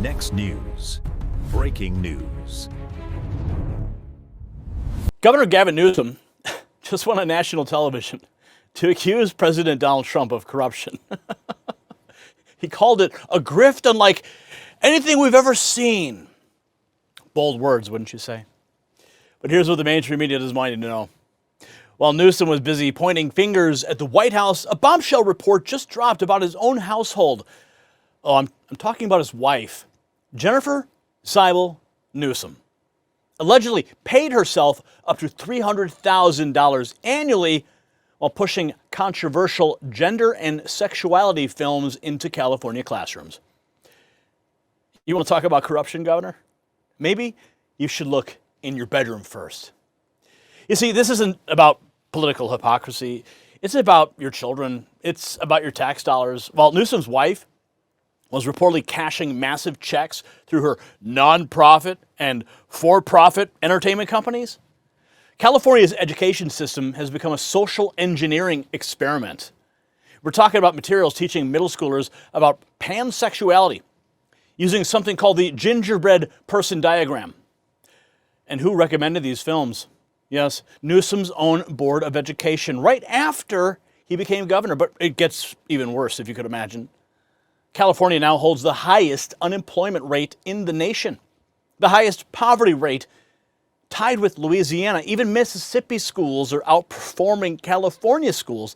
Next News. Breaking news. Governor Gavin Newsom just went on national television to accuse President Donald Trump of corruption. He called it a grift unlike anything we've ever seen. Bold words, wouldn't you say? But here's what the mainstream media doesn't want you to know. While Newsom was busy pointing fingers at the White House, a bombshell report just dropped about his own household. Oh, I'm talking about his wife, Jennifer Siebel Newsom. Allegedly paid herself up to $300,000 annually while pushing controversial gender and sexuality films into California classrooms. You want to talk about corruption, Governor? Maybe you should look in your bedroom first. You see, this isn't about political hypocrisy. It's about your children. It's about your tax dollars. While Newsom's wife was reportedly cashing massive checks through her nonprofit and for-profit entertainment companies, California's education system has become a social engineering experiment. We're talking about materials teaching middle schoolers about pansexuality using something called the gingerbread person diagram. And who recommended these films? Yes, Newsom's own Board of Education right after he became governor. But it gets even worse, if you could imagine. California now holds the highest unemployment rate in the nation, the highest poverty rate, tied with Louisiana. Even Mississippi schools are outperforming California schools,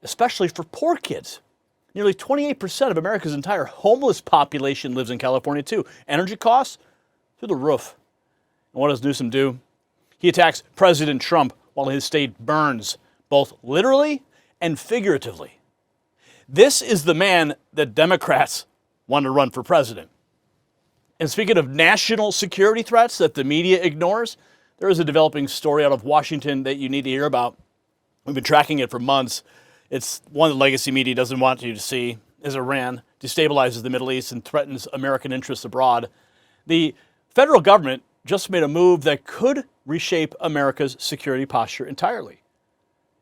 especially for poor kids. Nearly 28% of America's entire homeless population lives in California, too. Energy costs through the roof. And what does Newsom do? He attacks President Trump while his state burns, both literally and figuratively. This is the man that Democrats want to run for president. And speaking of national security threats that the media ignores, there is a developing story out of Washington that you need to hear about. We've been tracking it for months. It's one the legacy media doesn't want you to see, as Iran destabilizes the Middle East and threatens American interests abroad. The federal government just made a move that could reshape America's security posture entirely.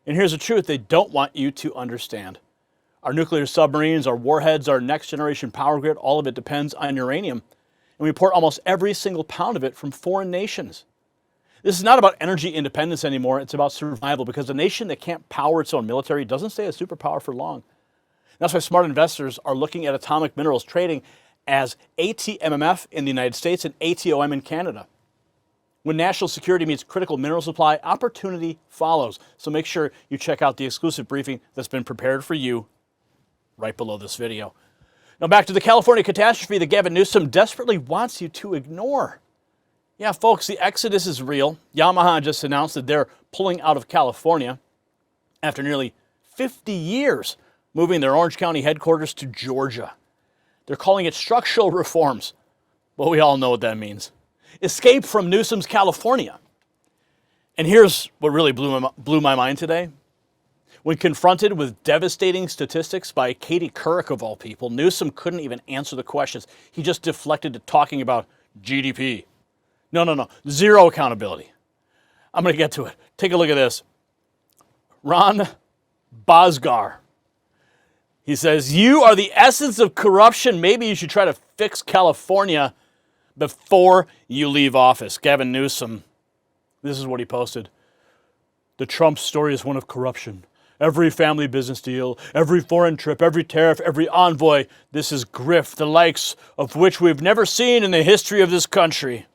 And here's the truth they don't want you to understand. Our nuclear submarines, our warheads, our next generation power grid, all of it depends on uranium. And we import almost every single pound of it from foreign nations. This is not about energy independence anymore. It's about survival, because a nation that can't power its own military doesn't stay a superpower for long. That's why smart investors are looking at atomic minerals trading as ATMMF in the United States and ATOM in Canada. When national security meets critical mineral supply, opportunity follows. So make sure you check out the exclusive briefing that's been prepared for you right below this video. Now back to the California catastrophe that Gavin Newsom desperately wants you to ignore. Yeah, folks, the exodus is real. Yamaha just announced that they're pulling out of California after nearly 50 years moving their Orange County headquarters to Georgia. They're calling it structural reforms. Well, we all know what that means. Escape from Newsom's California. And here's what really blew my mind today. When confronted with devastating statistics by Katie Couric, of all people, Newsom couldn't even answer the questions. He just deflected to talking about GDP. No. Zero accountability. I'm going to get to it. Take a look at this. Ron Bosgar. He says, "You are the essence of corruption. Maybe you should try to fix California before you leave office." Gavin Newsom, this is what he posted. "The Trump story is one of corruption. Every family business deal, every foreign trip, every tariff, every envoy, this is grift, the likes of which we've never seen in the history of this country."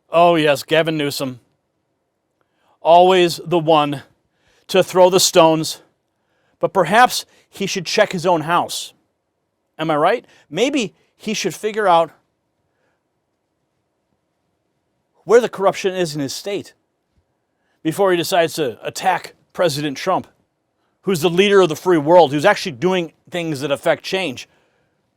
Oh yes, Gavin Newsom, always the one to throw the stones, but perhaps he should check his own house. Am I right? Maybe he should figure out where the corruption is in his state before he decides to attack President Trump, who's the leader of the free world, who's actually doing things that affect change.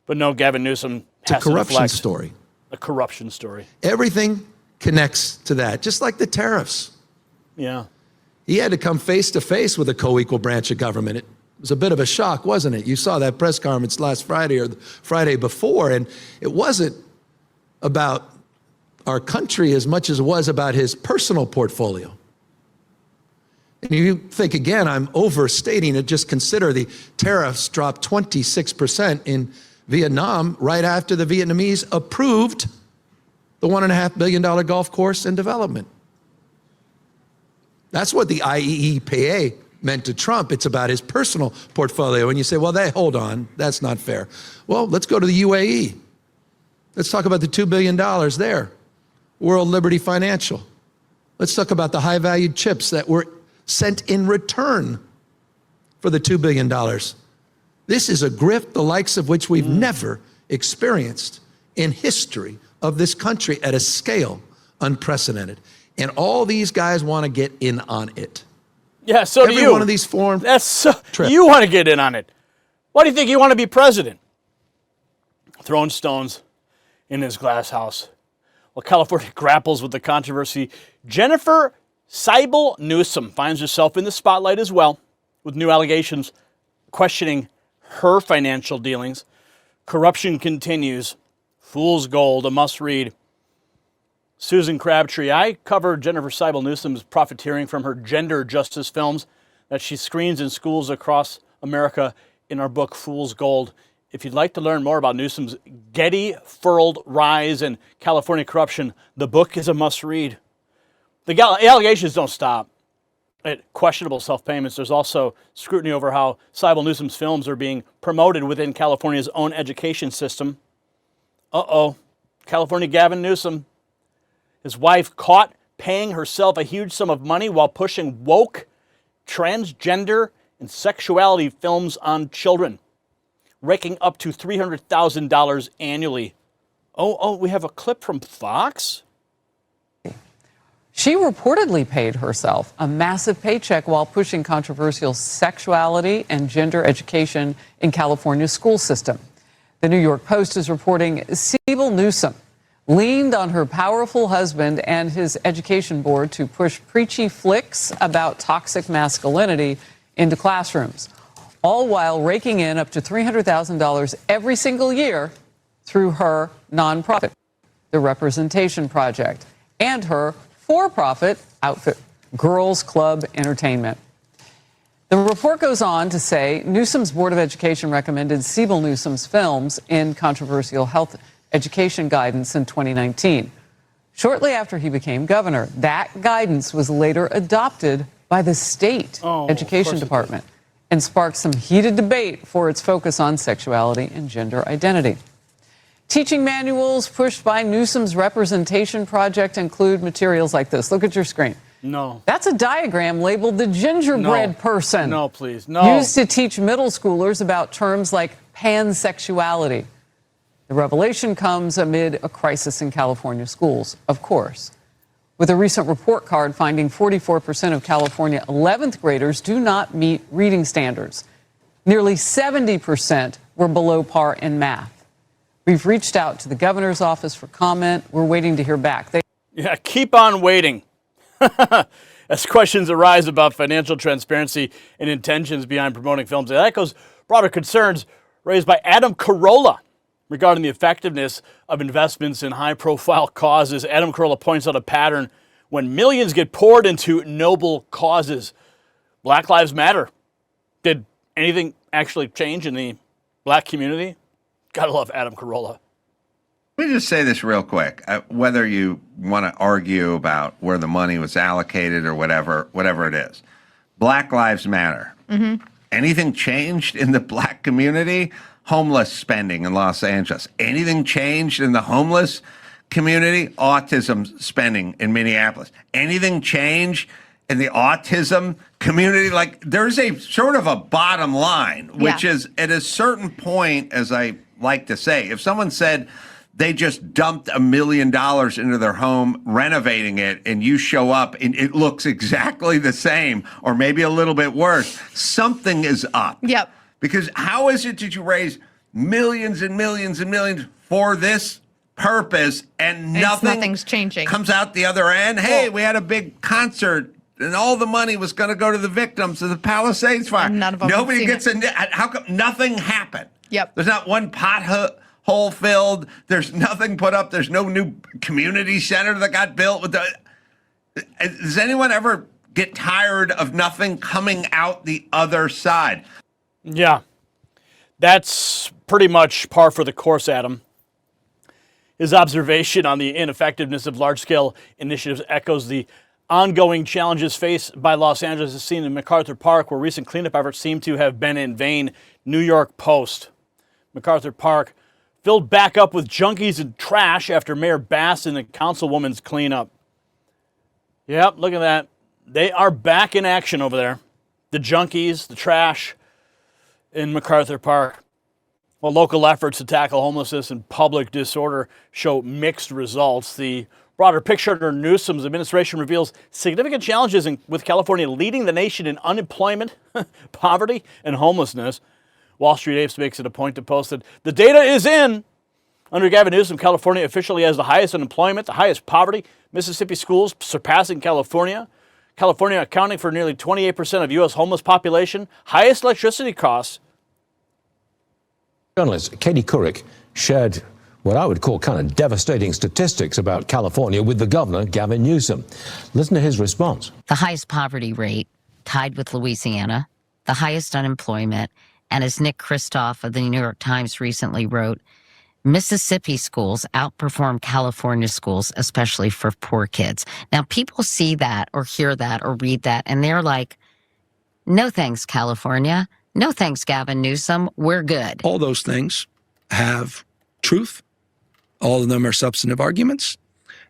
But no, Gavin Newsom has to deflect. It's a corruption story. A corruption story. Everything connects to that, just like the tariffs. Yeah. He had to come face to face with a co-equal branch of government. It was a bit of a shock, wasn't it? You saw that press conference last Friday or the Friday before, and it wasn't about our country as much as it was about his personal portfolio. And you think, again, I'm overstating it. Just consider the tariffs dropped 26% in Vietnam right after the Vietnamese approved the $1.5 billion golf course in development. That's what the IEEPA meant to Trump. It's about his personal portfolio. And you say, well, hold on, that's not fair. Well, let's go to the UAE. Let's talk about the $2 billion there. World Liberty Financial. Let's talk about the high-valued chips that were sent in return for the $2 billion. This is a grift the likes of which we've never experienced in history of this country at a scale unprecedented. And all these guys want to get in on it. Yeah, so do you. Every one of these forms. You want to get in on it. Why do you think you want to be president? Throwing stones in his glass house. While California grapples with the controversy, Jennifer Siebel Newsom finds herself in the spotlight as well, with new allegations questioning her financial dealings. Corruption continues. Fool's Gold, a must-read. Susan Crabtree. I covered Jennifer Siebel Newsom's profiteering from her gender justice films that she screens in schools across America in our book, Fool's Gold. If you'd like to learn more about Newsom's Getty-furled rise and California corruption, the book is a must-read. The allegations don't stop at questionable self-payments. There's also scrutiny over how Siebel Newsom's films are being promoted within California's own education system. California Gavin Newsom. His wife caught paying herself a huge sum of money while pushing woke, transgender, and sexuality films on children, raking up to $300,000 annually. We have a clip from Fox? She reportedly paid herself a massive paycheck while pushing controversial sexuality and gender education in California's school system. The New York Post is reporting Siebel Newsom leaned on her powerful husband and his education board to push preachy flicks about toxic masculinity into classrooms, all while raking in up to $300,000 every single year through her nonprofit, the Representation Project, and her for-profit outfit, Girls Club Entertainment. The report goes on to say Newsom's Board of Education recommended Siebel Newsom's films in controversial health education guidance in 2019. Shortly after he became governor, that guidance was later adopted by the state education department and sparked some heated debate for its focus on sexuality and gender identity. Teaching manuals pushed by Newsom's Representation Project include materials like this. Look at your screen. No. That's a diagram labeled the gingerbread person. No, please. No. Used to teach middle schoolers about terms like pansexuality. The revelation comes amid a crisis in California schools, of course, with a recent report card finding 44% of California 11th graders do not meet reading standards. Nearly 70% were below par in math. We've reached out to the governor's office for comment. We're waiting to hear back. Keep on waiting. As questions arise about financial transparency and intentions behind promoting films, it echoes broader concerns raised by Adam Carolla regarding the effectiveness of investments in high-profile causes. Adam Carolla points out a pattern when millions get poured into noble causes. Black Lives Matter. Did anything actually change in the black community? Gotta love Adam Carolla. Let me just say this real quick. Whether you want to argue about where the money was allocated or whatever it is, Black Lives Matter. Mm-hmm. Anything changed in the black community? Homeless spending in Los Angeles. Anything changed in the homeless community? Autism spending in Minneapolis. Anything change in the autism community? Like, there's a sort of a bottom line, which is at a certain point, as I like to say, if someone said they just dumped $1 million into their home, renovating it, and you show up and it looks exactly the same, or maybe a little bit worse, something is up. Yep. Because how is it that you raise millions and millions and millions for this purpose and nothing's changing? Comes out the other end? Hey, we had a big concert and all the money was going to go to the victims of the Palisades fire. None of them. Nobody gets how come nothing happened? Yep. There's not one pothole filled. There's nothing put up. There's no new community center that got built. Does anyone ever get tired of nothing coming out the other side? Yeah. That's pretty much par for the course, Adam. His observation on the ineffectiveness of large-scale initiatives echoes the ongoing challenges faced by Los Angeles as seen in MacArthur Park, where recent cleanup efforts seem to have been in vain. New York Post. MacArthur Park filled back up with junkies and trash after Mayor Bass and the councilwoman's cleanup. Yep, look at that. They are back in action over there. The junkies, the trash in MacArthur Park. Well, local efforts to tackle homelessness and public disorder show mixed results. The broader picture under Newsom's administration reveals significant challenges with California leading the nation in unemployment, poverty, and homelessness. Wall Street Apes makes it a point to post that the data is in. Under Gavin Newsom, California officially has the highest unemployment, the highest poverty, Mississippi schools surpassing California, California accounting for nearly 28% of U.S. homeless population, highest electricity costs. Journalist Katie Couric shared what I would call kind of devastating statistics about California with the governor, Gavin Newsom. Listen to his response. The highest poverty rate, tied with Louisiana, the highest unemployment, and as Nick Kristof of the New York Times recently wrote, Mississippi schools outperform California schools, especially for poor kids. Now, people see that or hear that or read that, and they're like, no thanks, California. No thanks, Gavin Newsom. We're good. All those things have truth. All of them are substantive arguments.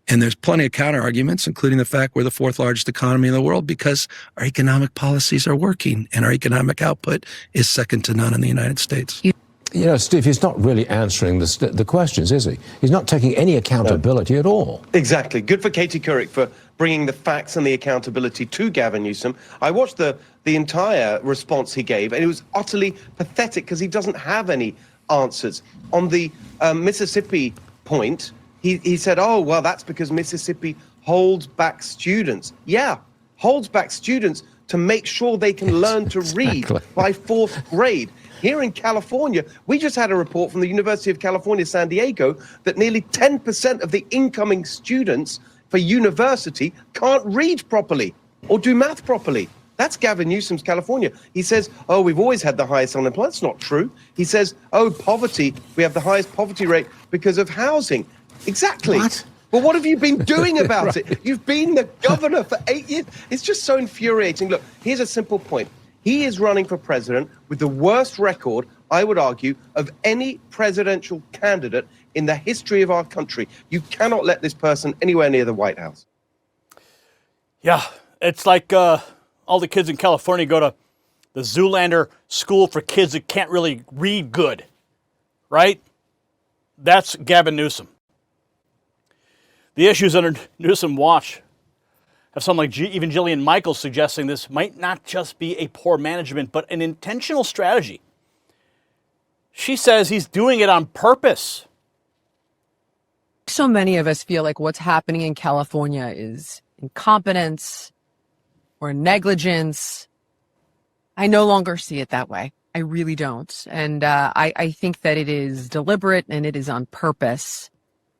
And there's plenty of counter arguments, including the fact we're the fourth largest economy in the world because our economic policies are working and our economic output is second to none in the United States. You know, Steve, he's not really answering the questions, is he? He's not taking any accountability at all. Exactly. Good for Katie Couric for bringing the facts and the accountability to Gavin Newsom. I watched the entire response he gave, and it was utterly pathetic because he doesn't have any answers. On the Mississippi point, he said, oh, well, that's because Mississippi holds back students. Yeah, holds back students to make sure they can learn to read by fourth grade. Here in California, we just had a report from the University of California, San Diego, that nearly 10% of the incoming students for university can't read properly or do math properly. That's Gavin Newsom's California. He says, oh, we've always had the highest unemployment. That's not true. He says, oh, poverty, we have the highest poverty rate because of housing. Exactly. What? But what have you been doing about right. it? You've been the governor for 8 years. It's just so infuriating. Look, here's a simple point. He is running for president with the worst record, I would argue, of any presidential candidate in the history of our country. You cannot let this person anywhere near the White House. Yeah, it's like all the kids in California go to the Zoolander school for kids that can't really read good, right? That's Gavin Newsom. The issues under Newsom watch have someone like even Jillian Michaels suggesting this might not just be a poor management, but an intentional strategy. She says he's doing it on purpose. So many of us feel like what's happening in California is incompetence or negligence. I no longer see it that way. I really don't. And I think that it is deliberate and it is on purpose.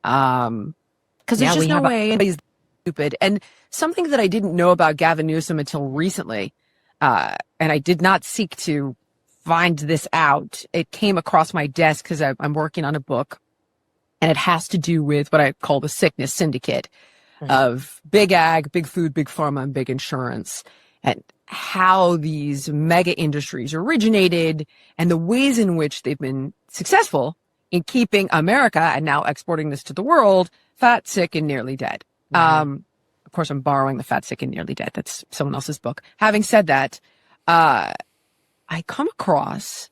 Because there's just no way anybody's stupid. And something that I didn't know about Gavin Newsom until recently, and I did not seek to find this out. It came across my desk because I'm working on a book, and it has to do with what I call the sickness syndicate of big ag, big food, big pharma, and big insurance, and how these mega industries originated and the ways in which they've been successful in keeping America, and now exporting this to the world, fat, sick, and nearly dead. Of course, I'm borrowing the fat, sick, and nearly dead. That's someone else's book. Having said that, I come across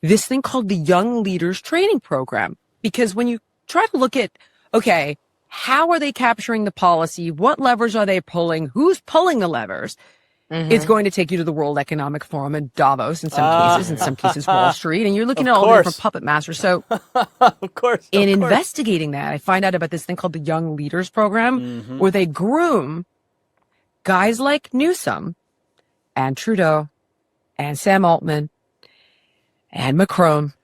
this thing called the Young Leaders Training Program. Because when you try to look at, okay, how are they capturing the policy? What levers are they pulling? Who's pulling the levers? It's going to take you to the World Economic Forum and Davos in some cases Wall Street, and you're looking at all the different puppet masters. So, in investigating that, I find out about this thing called the Young Leaders Program, where they groom guys like Newsom and Trudeau and Sam Altman and Macron.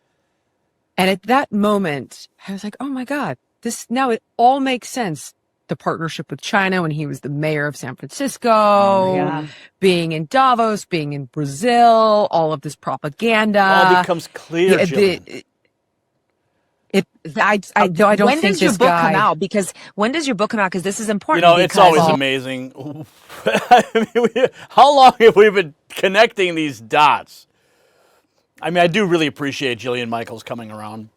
And at that moment, I was like, oh my God, now it all makes sense. the partnership with China when he was the mayor of San Francisco, being in Davos, being in Brazil, all of this propaganda. All becomes clear, Jillian. I don't when think does your this book guy... come out? Because when does your book come out? Because this is important. You know, it's always amazing. I mean, how long have we been connecting these dots? I mean, I do really appreciate Jillian Michaels coming around.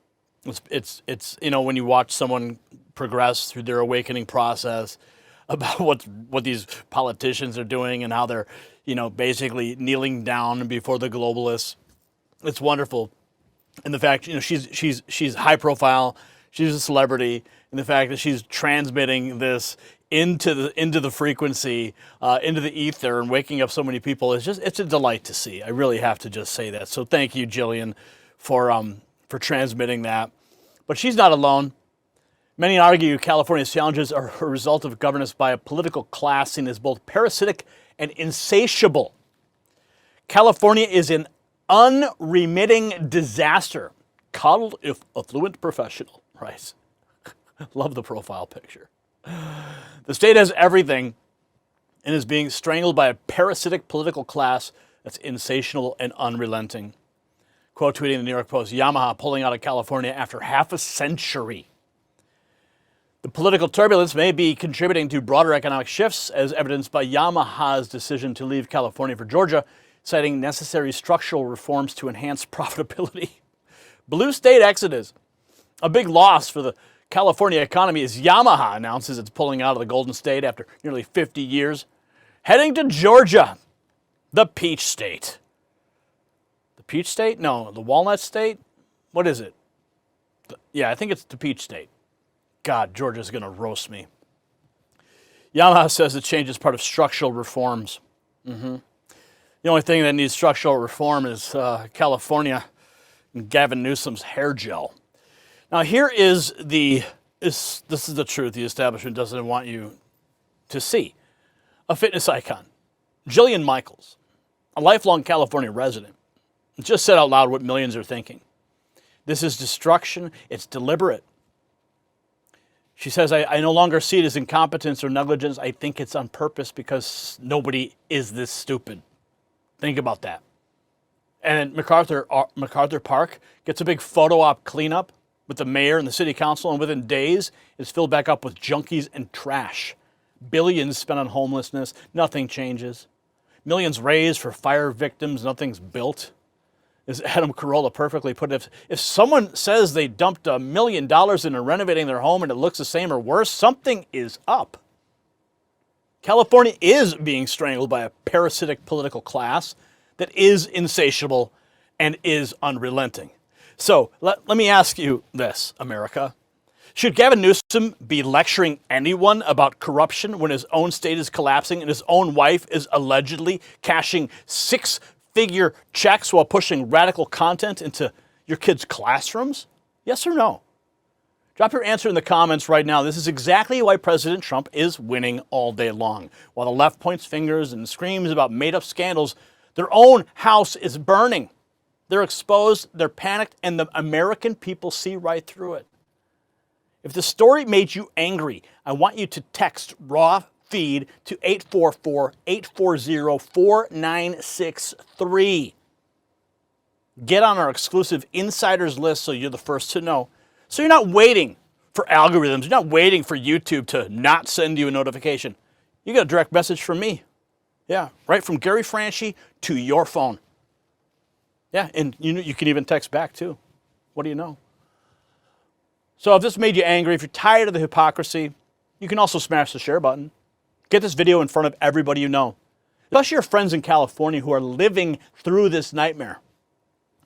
It's you know, when you watch someone progress through their awakening process about what these politicians are doing and how they're, you know, basically kneeling down before the globalists. It's wonderful. And the fact, you know, she's high profile, she's a celebrity, and the fact that she's transmitting this into the frequency, into the ether, and waking up so many people it's a delight to see. I really have to just say that. So thank you, Jillian, for transmitting that. But she's not alone. Many argue California's challenges are a result of governance by a political class seen as both parasitic and insatiable. California is an unremitting disaster, coddled if affluent professional. Right. Love the profile picture. The state has everything and is being strangled by a parasitic political class that's insatiable and unrelenting. Quote tweeting the New York Post, Yamaha pulling out of California after half a century. The political turbulence may be contributing to broader economic shifts, as evidenced by Yamaha's decision to leave California for Georgia, citing necessary structural reforms to enhance profitability. Blue state exodus. A big loss for the California economy as Yamaha announces it's pulling out of the Golden State after nearly 50 years, heading to Georgia, the Peach State. The Peach State? No, the Walnut State? What is it? Yeah, I think it's the Peach State. God, Georgia's going to roast me. Yamaha says the change is part of structural reforms. The only thing that needs structural reform is California and Gavin Newsom's hair gel. Now, here is this is the truth the establishment doesn't want you to see. A fitness icon, Jillian Michaels, a lifelong California resident, just said out loud what millions are thinking. This is destruction. It's deliberate. She says, I no longer see it as incompetence or negligence. I think it's on purpose because nobody is this stupid. Think about that. And MacArthur Park gets a big photo op cleanup with the mayor and the city council, and within days, it's filled back up with junkies and trash. Billions spent on homelessness, nothing changes. Millions raised for fire victims, nothing's built. As Adam Carolla perfectly put it, if someone says they dumped $1 million into renovating their home and it looks the same or worse, something is up. California is being strangled by a parasitic political class that is insatiable and is unrelenting. So let me ask you this, America. Should Gavin Newsom be lecturing anyone about corruption when his own state is collapsing and his own wife is allegedly cashing six-figure checks while pushing radical content into your kids' classrooms? Yes or no? Drop your answer in the comments right now. This is exactly why President Trump is winning all day long. While the left points fingers and screams about made-up scandals, their own house is burning. They're exposed, they're panicked, and the American people see right through it. If the story made you angry, I want you to text raw feed to 844-840-4963. Get on our exclusive insiders list so you're the first to know. So you're not waiting for algorithms. You're not waiting for YouTube to not send you a notification. You get a direct message from me. Yeah, right from Gary Franchi to your phone. Yeah, and you can even text back too. What do you know? So if this made you angry, if you're tired of the hypocrisy, you can also smash the share button. Get this video in front of everybody you know, especially your friends in California who are living through this nightmare.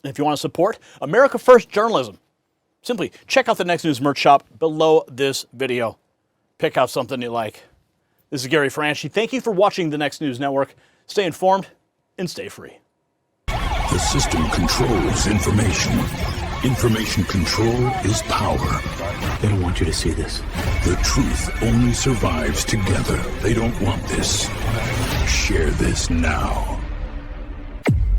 And if you want to support America First journalism, simply check out the Next News merch shop below this video. Pick out something you like. This is Gary Franchi. Thank you for watching the Next News Network. Stay informed and stay free. The system controls information. Information control is power. They don't want you to see this. The truth only survives together. They don't want this. Share this now.